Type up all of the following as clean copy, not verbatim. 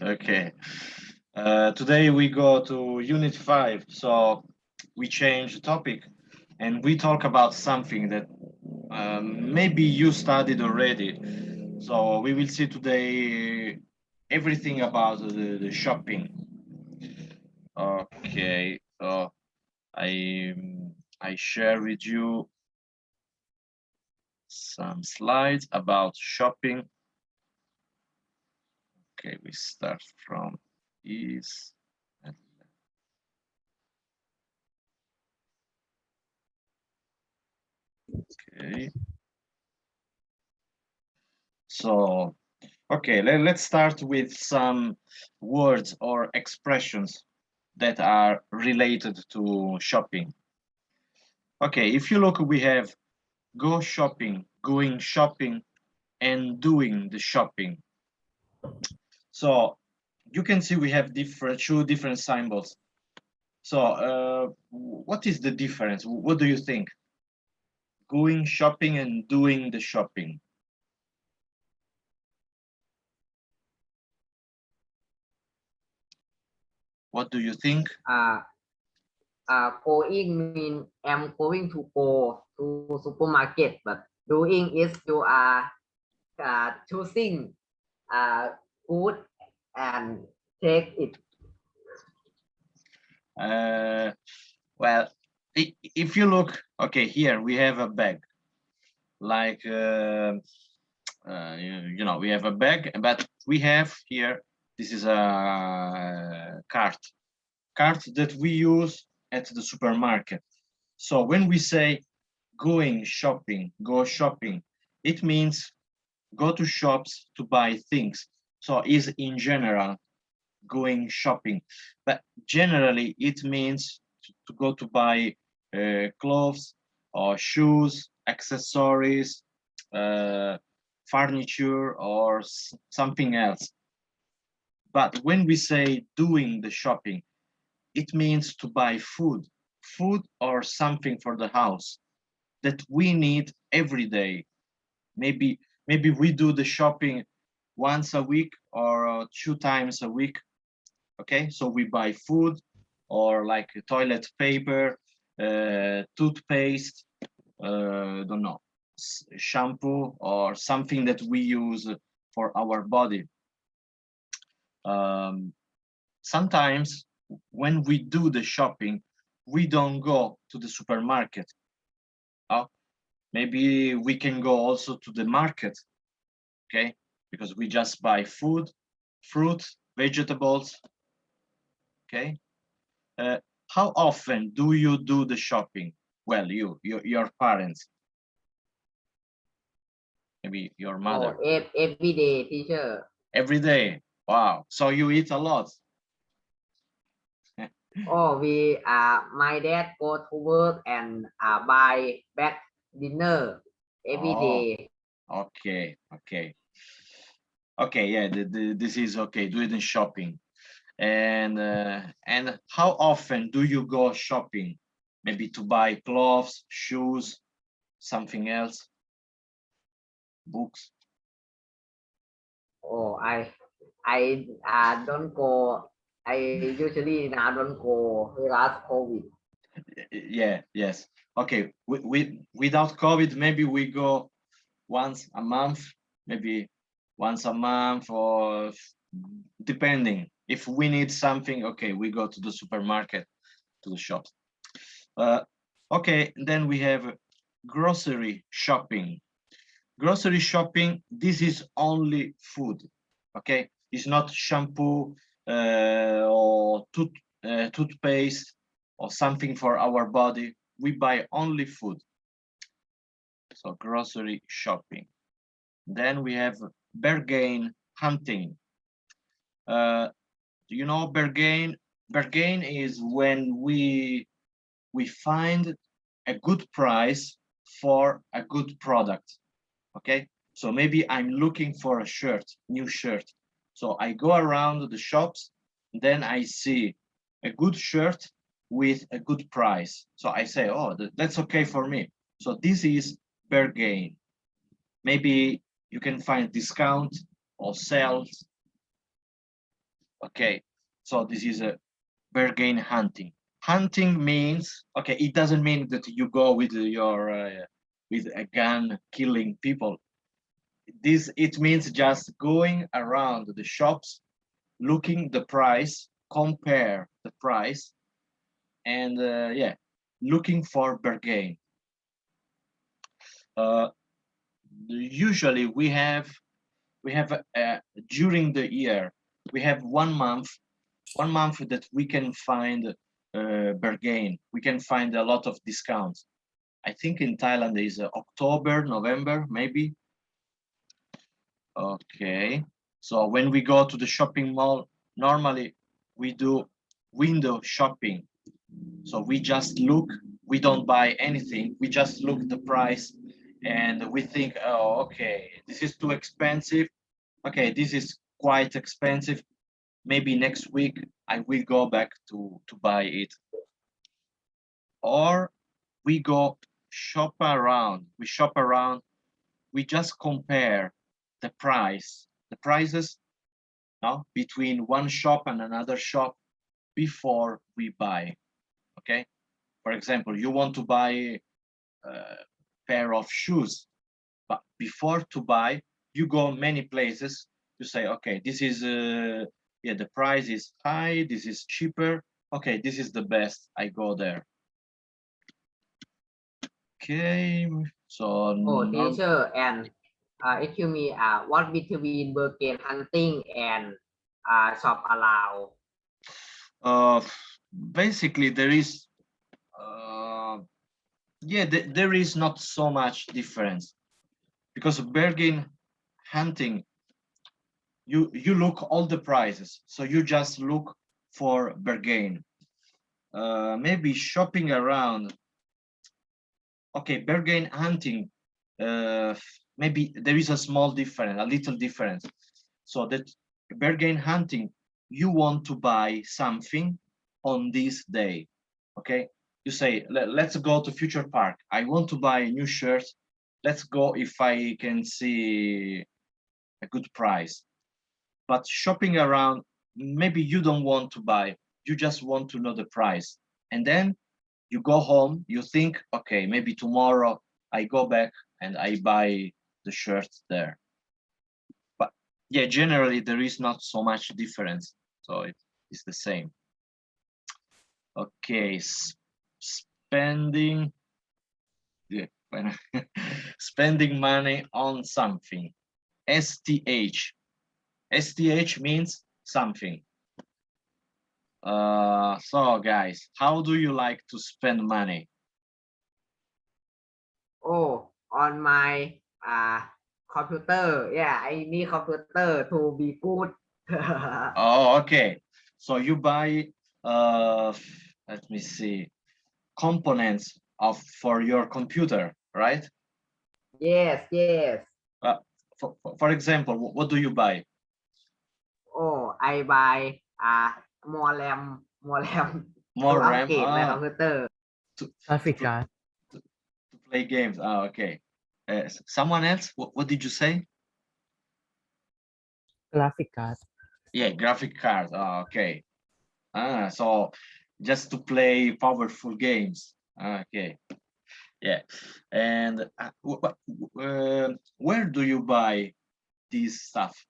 Okay. Today we go to Unit 5, so we change the topic and we talk about something that maybe you studied already. So we will see today everything about the shopping. Okay, so I I share with you some slides about shopping. Okay, we start from this. Okay. So, okay, let's start with some words or expressions that are related to shopping. Okay, if you look, we have go shopping, going shopping, and doing the shopping. So you can see we have two different symbols. So what is the difference? What do you think? Going shopping and doing the shopping. What do you think? Going mean I'm going to go to supermarket, but doing is you are choosing good and take it. Well, if you look, okay, here we have a bag, like you know, we have a bag, but we have here, this is a cart that we use at the supermarket. So when we say going shopping, go shopping, it means go to shops to buy things. So is in general going shopping, but generally it means to go to buy clothes or shoes, accessories, furniture, or something else. But when we say doing the shopping, it means to buy food or something for the house that we need every day. Maybe we do the shopping once a week or 2 times a week. Okay, so we buy food or like toilet paper, toothpaste, don't know, shampoo or something that we use for our body. Sometimes when we do the shopping, we don't go to the supermarket. Maybe we can go also to the market, okay? Because we just buy food, fruit, vegetables, okay? How often do you do the shopping? Well, your parents, maybe your mother. Every day, teacher. Every day. Wow. So you eat a lot. We my dad go to work and buy back dinner every day. Okay. Yeah, this is okay. Doing the shopping. And how often do you go shopping? Maybe to buy clothes, shoes, something else, books. I don't go. I usually now don't go last COVID. Yes. Okay. Without COVID, maybe we go once a month, maybe once a month, or depending. If we need something, okay, we go to the supermarket, to the shops. Okay, then we have grocery shopping. Grocery shopping, this is only food, okay? It's not shampoo or toothpaste or something for our body. We buy only food. So grocery shopping. Then we have bargain hunting. Do you know bargain? Bargain is when we find a good price for a good product. Okay, so maybe I'm looking for a shirt, new shirt. So I go around the shops, then I see a good shirt with a good price. So I say, oh, that's okay for me. So this is bargain. Maybe you can find discount or sales. Okay, so this is a bargain hunting. Hunting means, okay, it doesn't mean that you go with your with a gun killing people. It means just going around the shops, looking the price, compare the price, and yeah, looking for bargain. Usually we have during the year we have 1 month that we can find bargain. We can find a lot of discounts. I think in Thailand is October, November, maybe. Okay, so when we go to the shopping mall, normally we do window shopping. So we just look, we don't buy anything, we just look at the price and we think, oh, okay, this is too expensive. Okay, this is quite expensive. Maybe next week I will go back to buy it. Or we go shop around, we just compare the prices no, between one shop and another shop before we buy. Okay, for example, you want to buy a pair of shoes, but before to buy, you go many places. You say, okay, this is yeah, the price is high, this is cheaper. Okay, this is the best. I go there. Okay, so Oh, teacher, and excuse me, what between bargain hunting and shop around? Basically there is yeah, there is not so much difference because bargain hunting, you look all the prices, so you just look for bargain. Maybe shopping around. Okay, bargain hunting. Maybe there is a small difference, a little difference. So that bargain hunting, you want to buy something on this day. Okay, you say, let's go to Future Park. I want to buy a new shirt. Let's go if I can see a good price. But shopping around, maybe you don't want to buy, you just want to know the price. And then you go home, you think, okay, maybe tomorrow I go back and I buy the shirt there. But yeah, generally there is not so much difference. So it's the same. Okay, spending, yeah, spending money on something. STH. STH means something. So guys, how do you like to spend money? Oh, on my computer. Yeah, I need computer to be good. Oh, okay. So you buy, let me see, components for your computer, right? Yes, yes. Uh, for example, what do you buy? Oh, I buy more RAM to More RAM? upgrade my Ah, computer. to, Graphic to, card. to play games. Ah, okay. Someone else? What did you say? Graphic card. Yeah, graphic card. Ah, okay. Ah, so just to play powerful games. Ah, okay. Yeah. And where do you buy this stuff?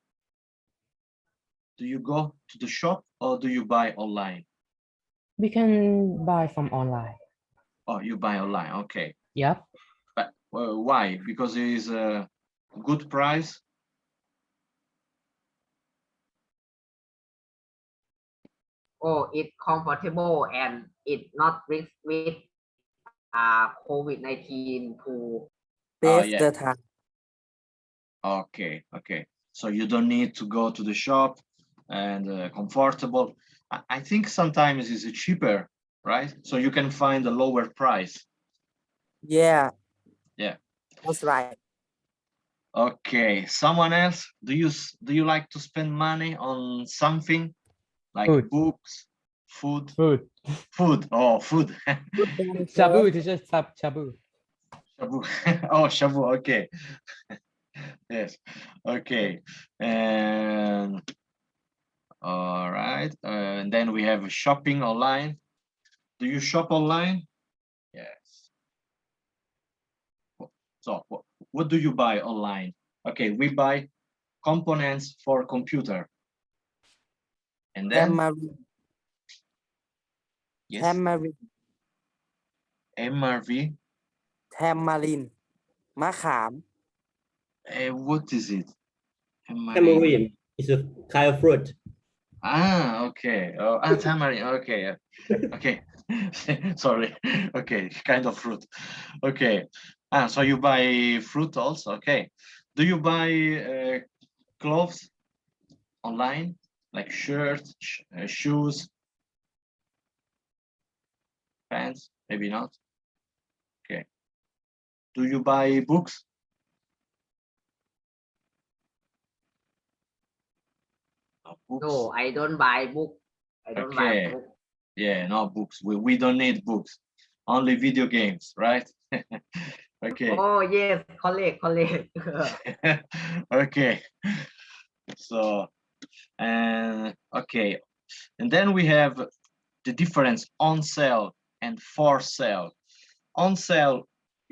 Do you go to the shop or do you buy online? We can buy from online. Oh, you buy online. Okay. Yep. But why? Because it is a good price. Oh, it's comfortable and it not risk with COVID-19 to Oh, Save yeah. the time. Okay. Okay. So you don't need to go to the shop and comfortable. I think sometimes it's cheaper, right? So you can find a lower price. Yeah. Yeah. That's right. Okay. Someone else? Do you like to spend money on something like Food. books, food? Food. Food. Oh, food. Shabu, this is shabu. Shabu. Oh, shabu. Okay. Yes. Okay. And all right. right? And then we have shopping online. Do you shop online? Yes. So what do you buy online? Okay, we buy components for computer. And then Tamarind. yes, Tamarind. MRV. Tamarind. มะขาม What is it? Tamarind is a kind of fruit. Ah, okay. Oh, tamarind. Okay, okay. Sorry. Okay, kind of fruit. Okay. So you buy fruit also. Okay. Do you buy clothes online, like shirts, shoes, pants? Maybe not. Okay. Do you buy books? No books. No, I don't buy book. I don't buy Okay. book. Yeah, no books. We don't need books. Only video games, right? Okay. Oh yes, correct. Okay. So, and okay. And then we have the difference on sale and for sale. On sale,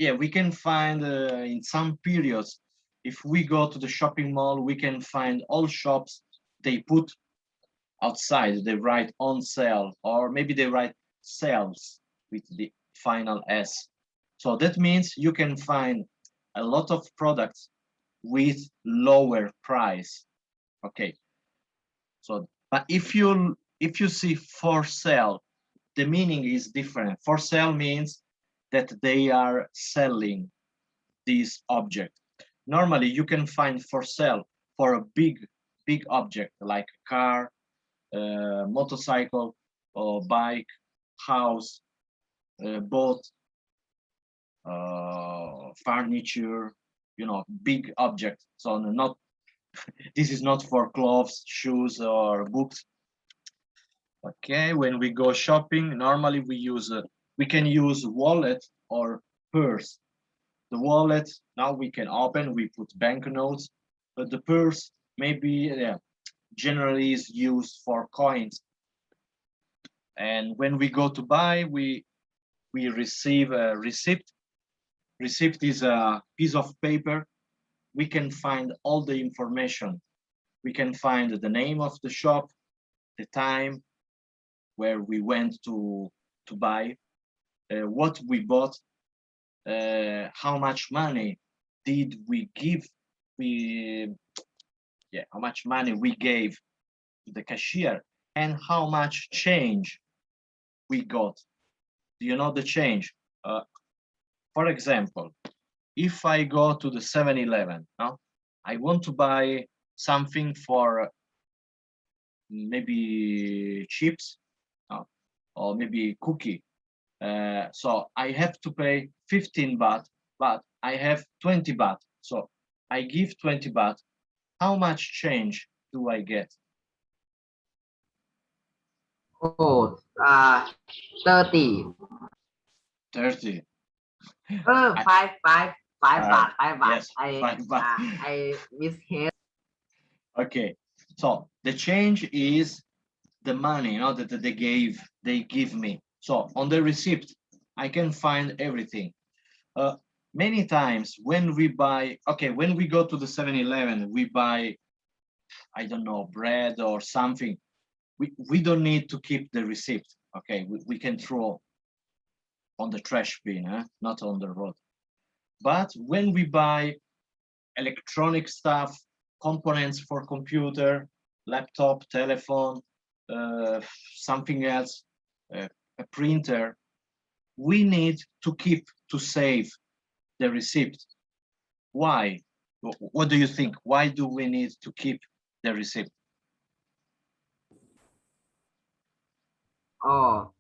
yeah, we can find in some periods, if we go to the shopping mall, we can find all shops, they put outside, they write on sale, or maybe they write sales with the final S. So that means you can find a lot of products with lower price. Okay. So, but if you see for sale, the meaning is different. For sale means that they are selling this object. Normally, you can find for sale for a big object like a car, motorcycle, or bike, house, boat, furniture, big object. So not this is not for clothes, shoes, or books. Okay, when we go shopping, normally we can use wallet or purse. The wallet, now we can open, we put banknotes, but the purse maybe generally is used for coins. And when we go to buy, we receive a receipt. Receipt is a piece of paper. We can find all the information. We can find the name of the shop, the time where we went to buy, what we bought, how much money did we give, how much money we gave to the cashier, and how much change we got. Do you know the change? For example, if I go to the 7-Eleven, I want to buy something for maybe chips, or maybe cookie. So I have to pay 15 baht, but I have 20 baht. So I give 20 baht. How much change do I get? Oh, 30. 30. 5 baht. Yes, I 5 baht. I misheard. Okay, so the change is the money, that they give me. So on the receipt, I can find everything. Many times when we buy, when we go to the 7-Eleven, we buy, I don't know, bread or something. We don't need to keep the receipt. Okay, we can throw on the trash bin, not on the road. But when we buy electronic stuff, components for computer, laptop, telephone, something else, a printer, we need to save the receipt. Why? What do you think? Why do we need to keep the receipt? Oh,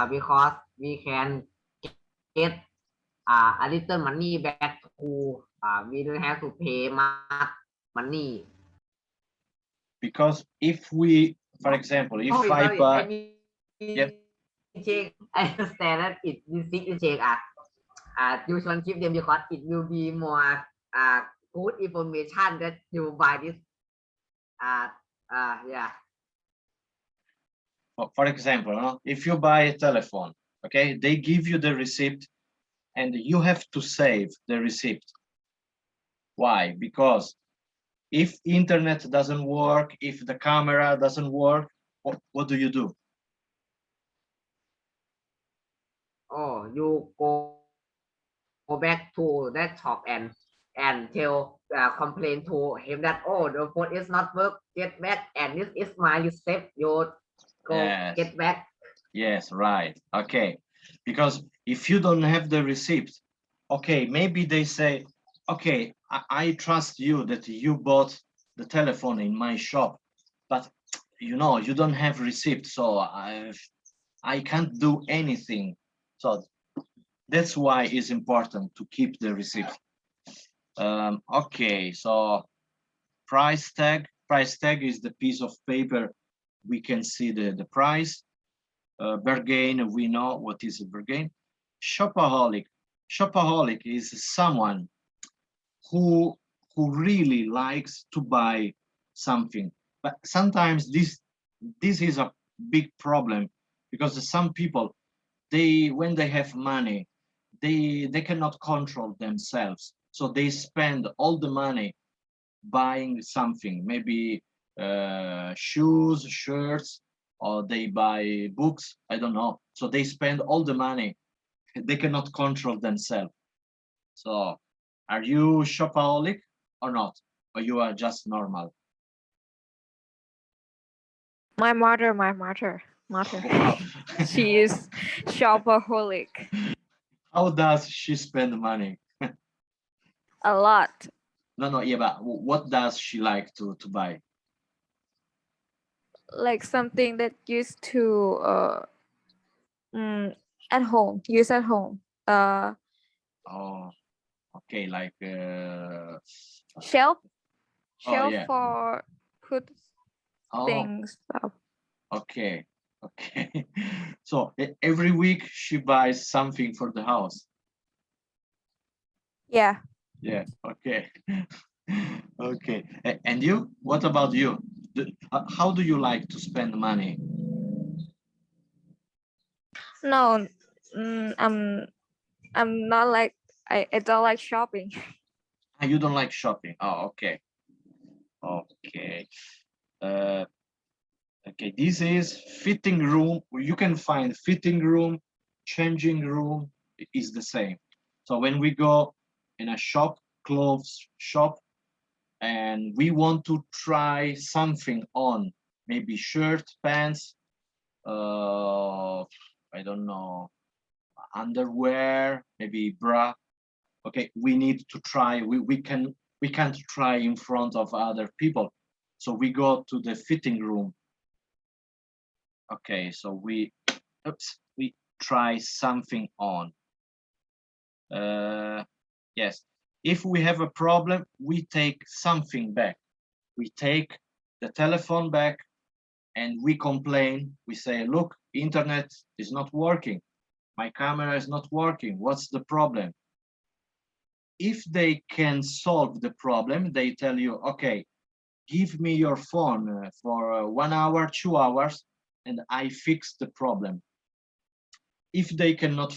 because we can get a little money back to we don't have to pay much money. Because if we, for example, if Sorry, I buy, I mean, Yep. check. I understand that this is check. You should keep them because it will be more good information that you buy this. Yeah. For example, no? If you buy a telephone, okay, they give you the receipt and you have to save the receipt. Why? Because if internet doesn't work, if the camera doesn't work, what do you do? Oh, you go back to that shop and tell complain to him that, oh, the phone is not work, get back, and this is my receipt, you go Yes. get back. Yes, right. Okay. Because if you don't have the receipt, okay, maybe they say, okay, I trust you that you bought the telephone in my shop, but you know, you don't have receipt, so I can't do anything. So that's why it's important to keep the receipt. Okay, so price tag. Price tag is the piece of paper we can see the price. Bargain, we know what is a bargain. Shopaholic. Shopaholic is someone who really likes to buy something, but sometimes this is a big problem because some people, when they have money, they cannot control themselves, so they spend all the money buying something, maybe shoes, shirts, or they buy books, I don't know. So they spend all the money. They cannot control themselves. So are you shopaholic or not? Or you are just normal? My mother. Wow. She is shopaholic How does she spend money? a lot. No, yeah, but what does she like to buy? Like something that used to at home, use at home. Oh, okay, like Shelf oh yeah. for put Oh, things up. okay, okay. So every week she buys something for the house. Yeah. Yeah, okay. Okay. And you? What about you? How do you like to spend money? No, I'm not like I don't like shopping. You don't like shopping. Oh, okay. Okay. Uh, okay, this is fitting room. You can find fitting room, changing room is the same. So when we go in a shop, clothes shop, and we want to try something on, maybe shirt, pants, I don't know, underwear, maybe bra. Okay, we need to try. We can't try in front of other people, so we go to the fitting room. Okay, so we try something on. Yes, if we have a problem, we take something back. We take the telephone back and we complain. We say, look, internet is not working. My camera is not working. What's the problem? If they can solve the problem, they tell you, okay, give me your phone for 1 hour, 2 hours, and I fix the problem. If they cannot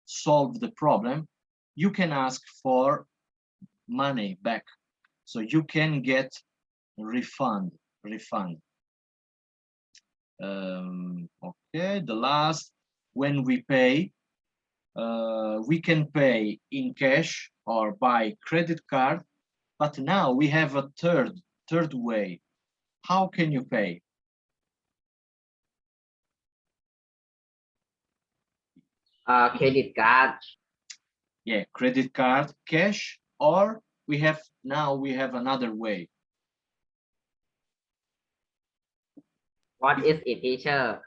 solve the problem, you can ask for money back. So you can get refund. Okay, the last, when we pay, we can pay in cash or by credit card, but now we have a third way. How can you pay? Credit card. Yeah, credit card, cash, or we have another way. What is it, teacher?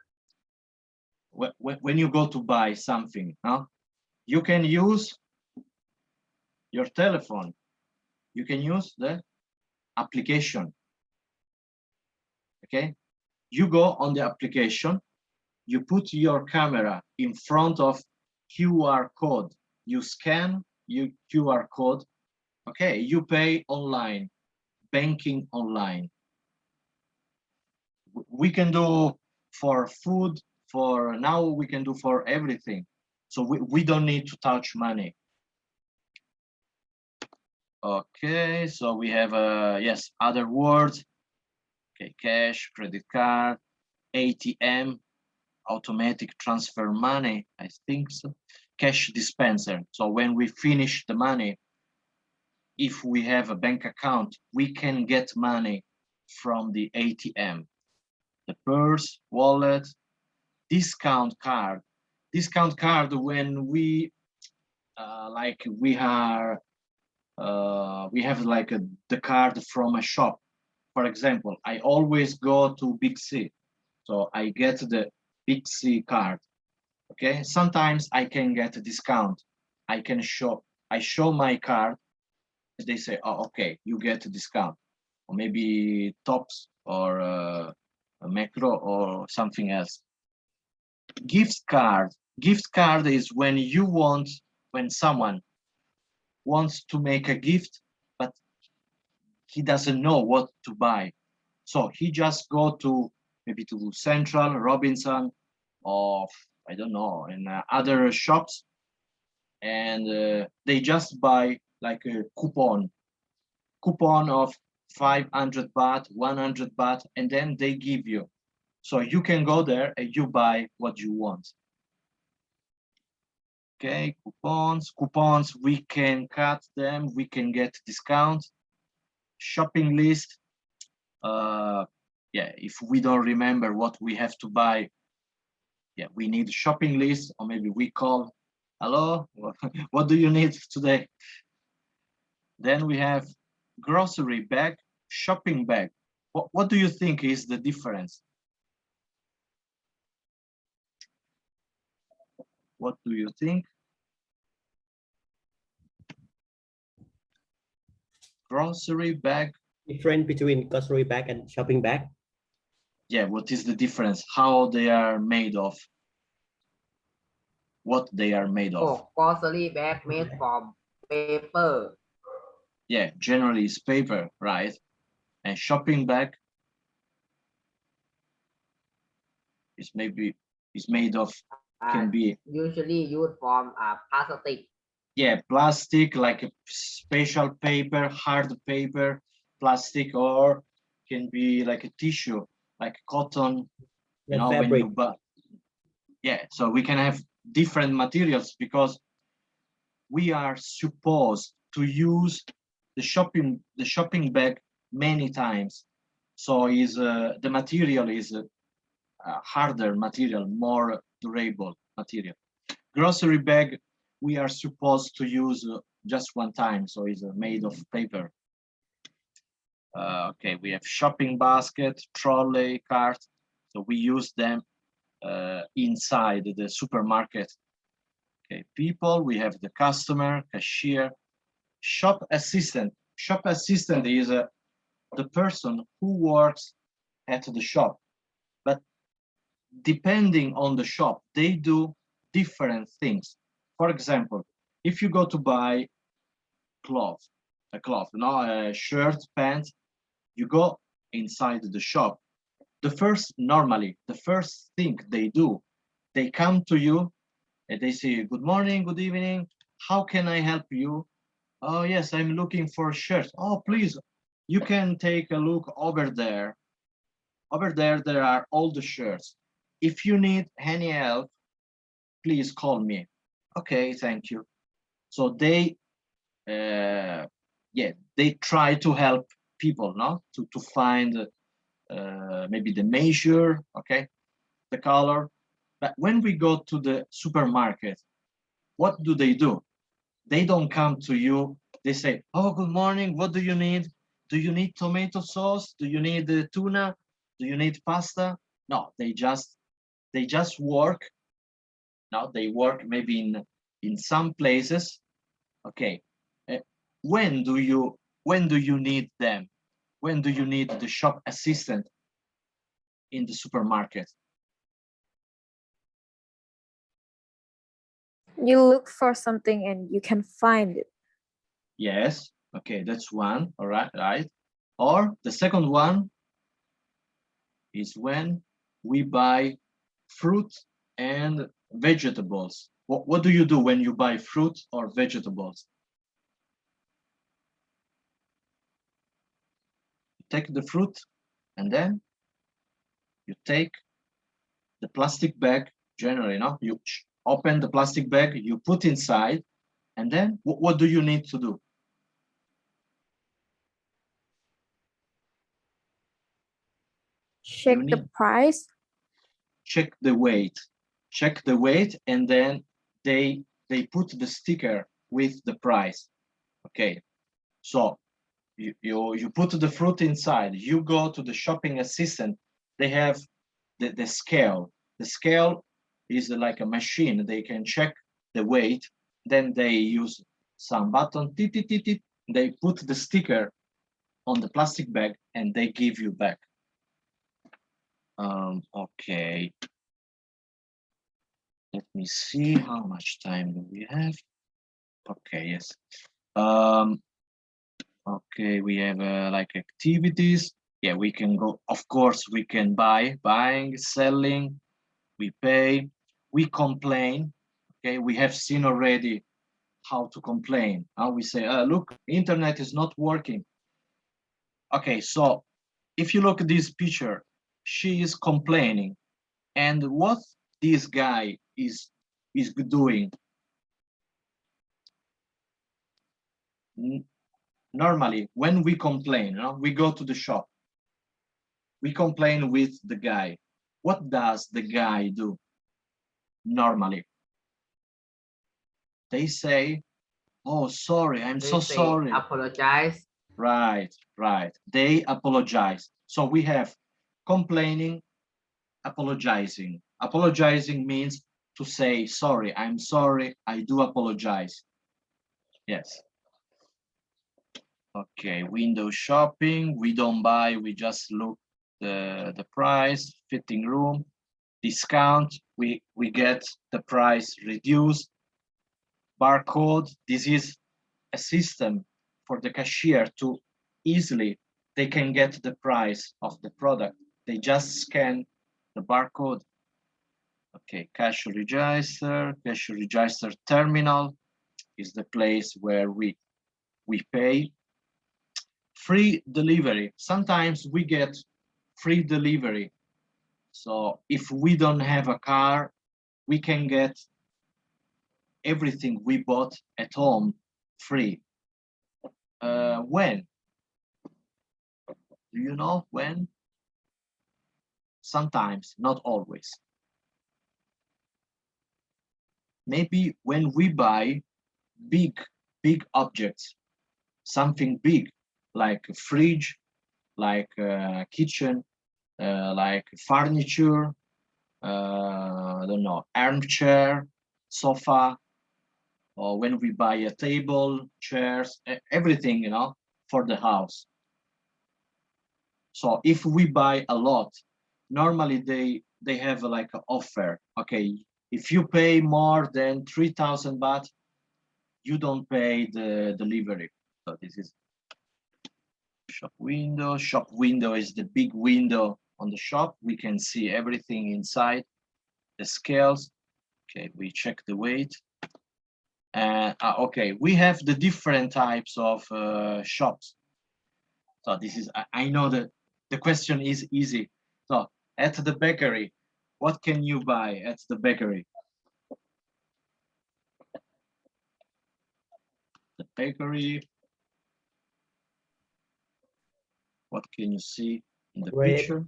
When you go to buy something, huh? You can use your telephone. You can use the application. Okay, you go on the application, you put your camera in front of QR code, you scan your QR code, okay, you pay online, banking online. We can do for food, for now we can do for everything. So we don't need to touch money. Okay, so we have yes, other words. Okay, cash, credit card, ATM, automatic transfer money, I think so. Cash dispenser. So when we finish the money, if we have a bank account, we can get money from the ATM. The purse, wallet, discount card. Discount card when we like we are we have like the card from a shop. For example, I always go to Big C, so I get the Big C card. Okay, sometimes I can get a discount. I show my card. They say, oh, okay, you get a discount, or maybe Tops or a Macro or something else. Gift card. Gift card is when someone wants to make a gift, but he doesn't know what to buy. So he just go to maybe to Central, Robinson, or I don't know, in other shops, and they just buy like a coupon of 500 baht, 100 baht, and then they give you. So you can go there and you buy what you want. Okay, coupons, we can cut them, we can get discount. Shopping list, yeah, if we don't remember what we have to buy, yeah, we need shopping list, or maybe we call, hello, what do you need today? Then we have grocery bag, shopping bag. What do you think is the difference? What do you think? Grocery bag. Different between grocery bag and shopping bag? Yeah, what is the difference? How they are made of? What they are made of? Oh, grocery bag made from paper. Yeah, generally it's paper, right? And shopping bag is made of, can be usually used from plastic. Yeah, plastic, like a special paper, hard paper, plastic, or can be like a tissue, like cotton, you know, when fabric. you buy. Yeah, so we can have different materials because we are supposed to use the shopping bag many times. So is the material is a harder material, more durable material. Grocery bag, we are supposed to use just one time, so it's made of paper. Okay, we have shopping basket, trolley, cart, so we use them inside the supermarket. Okay, people, we have the customer, cashier, shop assistant. Shop assistant is the person who works at the shop, but depending on the shop, they do different things. For example, if you go to buy a cloth, a shirt, pants, you go inside the shop. Normally, the first thing they do, they come to you and they say, good morning, good evening, how can I help you? Oh, yes, I'm looking for a shirt. Oh, please, you can take a look over there. Over there, there are all the shirts. If you need any help, please call me. Okay, thank you. So they they try to help people, no, to find maybe the measure, okay, the color. But when we go to the supermarket, what do? They don't come to you. They say, oh, good morning, what do you need? Do you need tomato sauce? Do you need tuna? Do you need pasta? No, they just work. Now they work maybe in some places. Okay, when do you need them? When do you need the shop assistant in the supermarket? You look for something and you can find it. Yes, okay, that's one. All right, right. Or the second one is when we buy fruit and vegetables. What do you do when you buy fruit or vegetables? You take the fruit and then you take the plastic bag, generally, no? You open the plastic bag, you put inside, and then what do you need to do? Check the price. Check the weight. Check the weight, and then they put the sticker with the price. Okay, so you put the fruit inside, you go to the shopping assistant, they have the scale. The scale is like a machine, they can check the weight, then they use some button, they put the sticker on the plastic bag and they give you back. Okay, let me see how much time do we have. Okay, yes. Okay, we have like activities. Yeah, we can go, of course, we can buying, selling, we pay, we complain. Okay, we have seen already how to complain. How we say, look, internet is not working. Okay, so if you look at this picture, she is complaining. And what this guy is doing? Normally, when we complain, we go to the shop. We complain with the guy. What does the guy do? Normally, they say, "Oh, sorry, I'm so sorry." Apologize. Right. They apologize. So we have complaining, apologizing. Apologizing means to say, sorry, I'm sorry, I do apologize. Yes. Okay, window shopping, we don't buy, we just look the price, fitting room, discount, we get the price reduced. Barcode, this is a system for the cashier to easily, they can get the price of the product. They just scan the barcode. Okay, cash register terminal is the place where we pay. Free delivery. Sometimes we get free delivery. So if we don't have a car, we can get everything we bought at home free. When? Do you know when? Sometimes, not always. Maybe when we buy big objects, something big, like a fridge, like a kitchen, like furniture, I don't know, armchair, sofa, or when we buy a table, chairs, everything, for the house. So if we buy a lot, normally they have like an offer. Okay, if you pay more than 3,000 baht, you don't pay the delivery. So this is shop window. Shop window is the big window on the shop. We can see everything inside, the scales. Okay, we check the weight. Okay, we have the different types of shops. So this is, I know that the question is easy. So at the bakery, what can you buy at the bakery? The bakery. What can you see in the Bread. picture?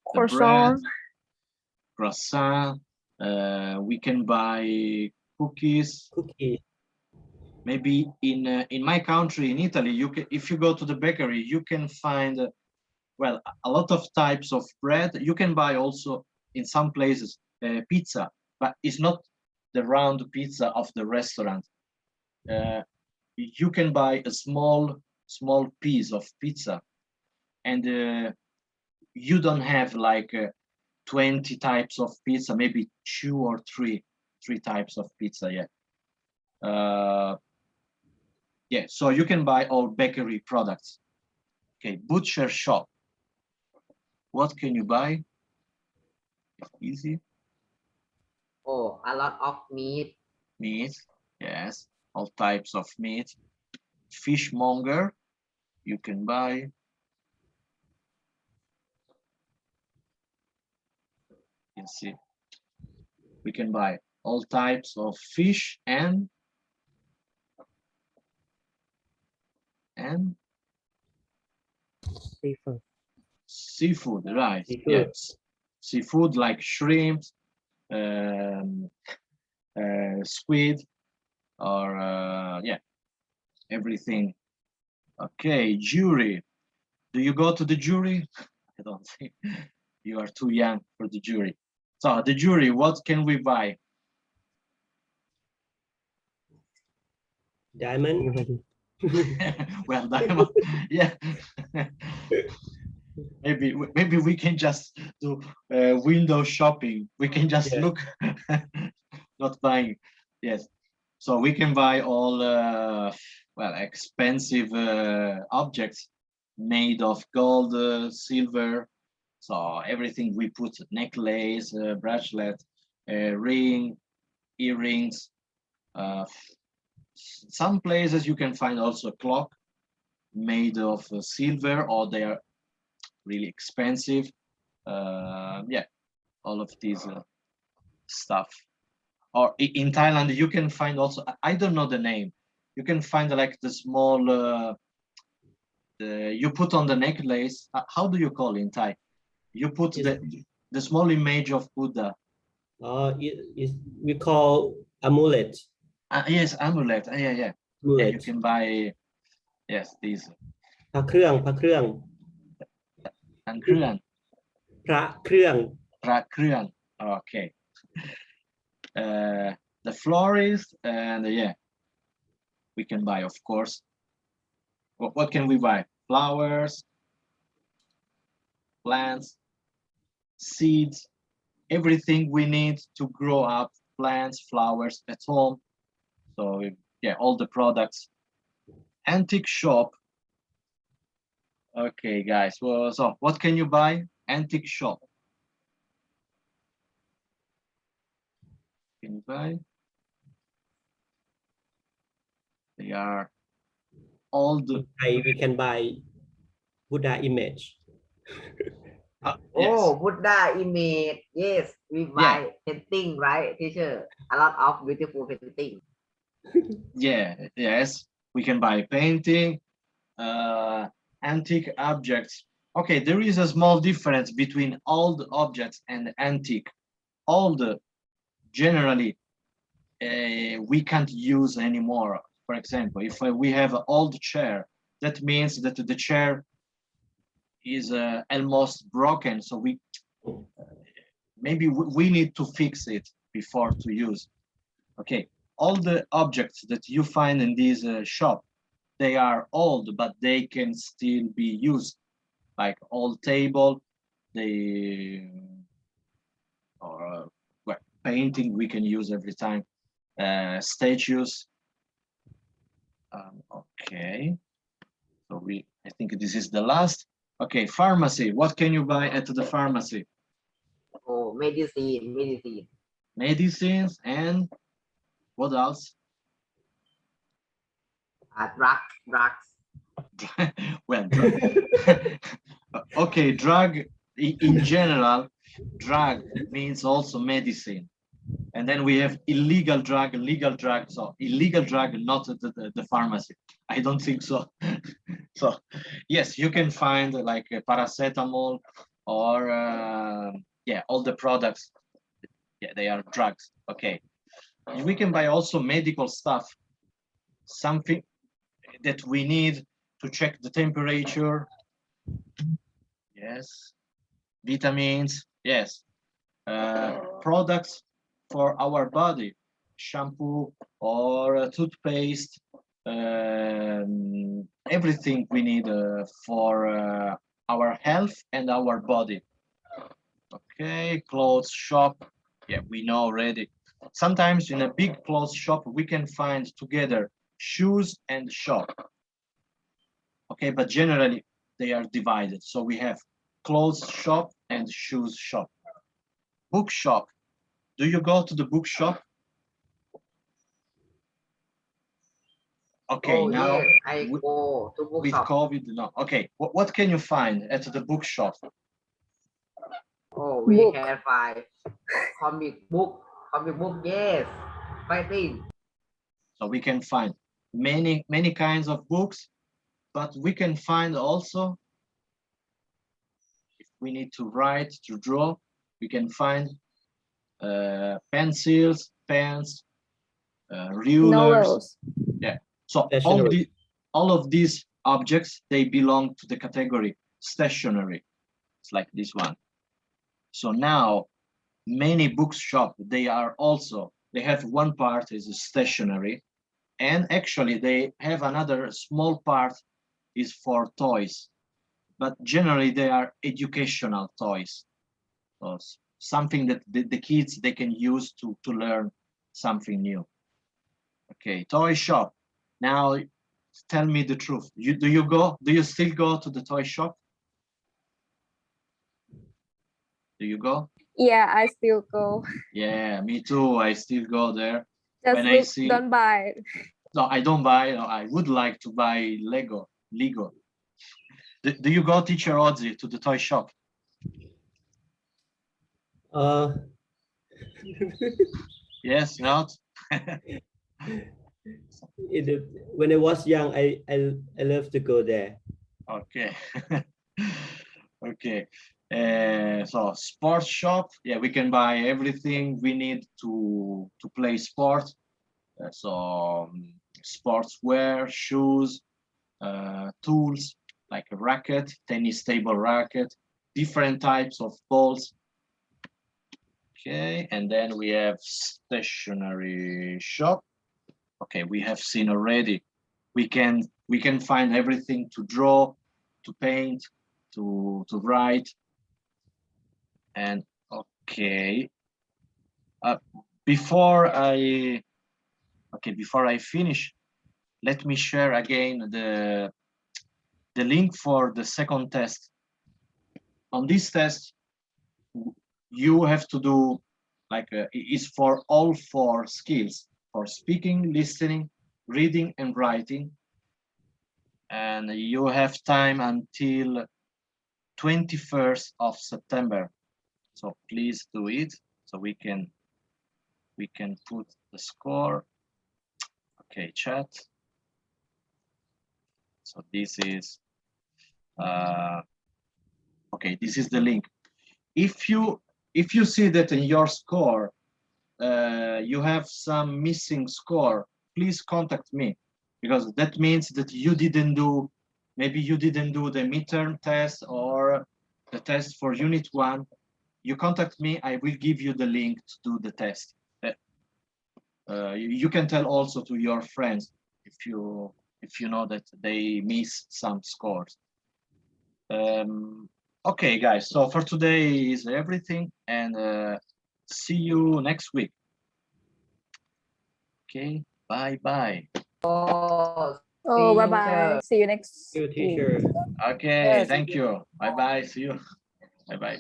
Croissant. Croissant. We can buy cookies. Cookie. Maybe in my country, in Italy, you can, if you go to the bakery, you can find well, a lot of types of bread. You can buy also in some places pizza, but it's not the round pizza of the restaurant. You can buy a small piece of pizza, and you don't have like 20 types of pizza, maybe two or three types of pizza. Yeah, so you can buy all bakery products. Okay, butcher shop. What can you buy? Easy. Oh, a lot of meat. Meat, yes, all types of meat. Fishmonger, you can buy. You can see, we can buy all types of fish and Seafood. seafood, right? Seafood. Yes, seafood like shrimp, um, squid, or yeah, everything. Okay, jury. Do you go to the jury? I don't think you are too young for the jury. So the jury, what can we buy? Diamond. Everybody. Well, diamond, yeah. maybe we can just do window shopping. We can just Yeah. look, not buying. Yes. So we can buy all well, expensive objects made of gold, silver. So everything we put, necklace, bracelet, ring, earrings. Some places you can find also a clock made of silver, or they are really expensive. Yeah, all of these stuff. Or in Thailand, you can find also, I don't know the name. You can find like the small, you put on the necklace. How do you call it in Thai? You put the small image of Buddha. We call amulet. Yes, amulet. Yeah, yeah. Yeah, you Amulet. can buy, yes, these. พระเครื่อง พระเครื่อง And Kryan. พระเครื่อง Kryan. Okay. The florist, and yeah, we can buy, of course. What can we buy? Flowers, plants, seeds, everything we need to grow up plants, flowers at home. So yeah, all the products. Antique shop. Okay, guys. Well, so what can you buy? Antique shop. Can you buy? They are all the. we can buy Buddha image. Yes. Oh, Buddha image. Yes, we buy painting, right, teacher? A lot of beautiful painting. Yeah, yes. We can buy painting, antique objects. Okay, there is a small difference between old objects and antique. Old, generally, we can't use anymore. For example, if we have an old chair, that means that the chair is almost broken. So maybe we need to fix it before to use. Okay, all the objects that you find in this shop, they are old, but they can still be used. Like old table, or well, painting we can use every time. Statues. Okay, so I think this is the last. Okay, pharmacy. What can you buy at the pharmacy? Oh, medicine. Medicines and what else? Drugs. Well, okay, drug in general, drug means also medicine. And then we have illegal drug, legal drug. So illegal drug, not the pharmacy. I don't think so. So yes, you can find like a paracetamol or yeah, all the products. Yeah, they are drugs. Okay. We can buy also medical stuff, something that we need to check the temperature. Yes. Vitamins. Yes. Products for our body, shampoo or toothpaste, everything we need for our health and our body. Okay, clothes shop. Yeah, we know already. Sometimes in a big clothes shop, we can find together shoes and shop. Okay, but generally they are divided. So we have clothes shop and shoes shop. bookshop. Do you go to the bookshop? Okay, Oh now yes, I go to with bookshop. COVID, no. Okay, what can you find at the bookshop? Oh, we Book. can find comic book. Yes, fighting. So we can find many kinds of books, but we can find also, if we need to write, to draw, we can find pencils, pens, rulers. Novels. Yeah. So Stationery. all of these objects, they belong to the category stationery. It's like this one. So now many bookshop, they have one part is stationery, and actually they have another small part is for toys, but generally they are educational toys. So something that the kids, they can use to learn something new. Okay, toy shop. Now tell me the truth. Do you still go to the toy shop? Do you go? Yeah, I still go. Yeah, me too. I still go there. Just When look, I see, don't buy. no, I don't buy. No, I would like to buy Lego. Do you go, teacher Ozzy, to the toy shop? Uh, Yes, not? when I was young, I love to go there. Okay. Okay. So sports shop, yeah, we can buy everything we need to play sport. So sportswear, shoes, tools like a racket, tennis table racket, different types of balls. Okay, and then we have stationery shop. Okay, we have seen already. We can find everything to draw, to paint, to write. And okay, before I finish, let me share again the link for the second test. On this test, you have to do like it's for all 4 skills, for speaking, listening, reading, and writing. And you have time until 21st of September. So please do it so we can put the score. Okay, chat. So this is okay, this is the link. If you see that in your score you have some missing score, please contact me, because that means that maybe you didn't do the midterm test or the test for unit 1. You contact me, I will give you the link to do the test. You can tell also to your friends if you know that they miss some scores. Okay, guys, so for today is everything, and see you next week. Okay, bye. Oh, Oh, see you, bye-bye. teacher. See you next You week. teacher. Okay, Yes. thank you. Bye, see you. Bye.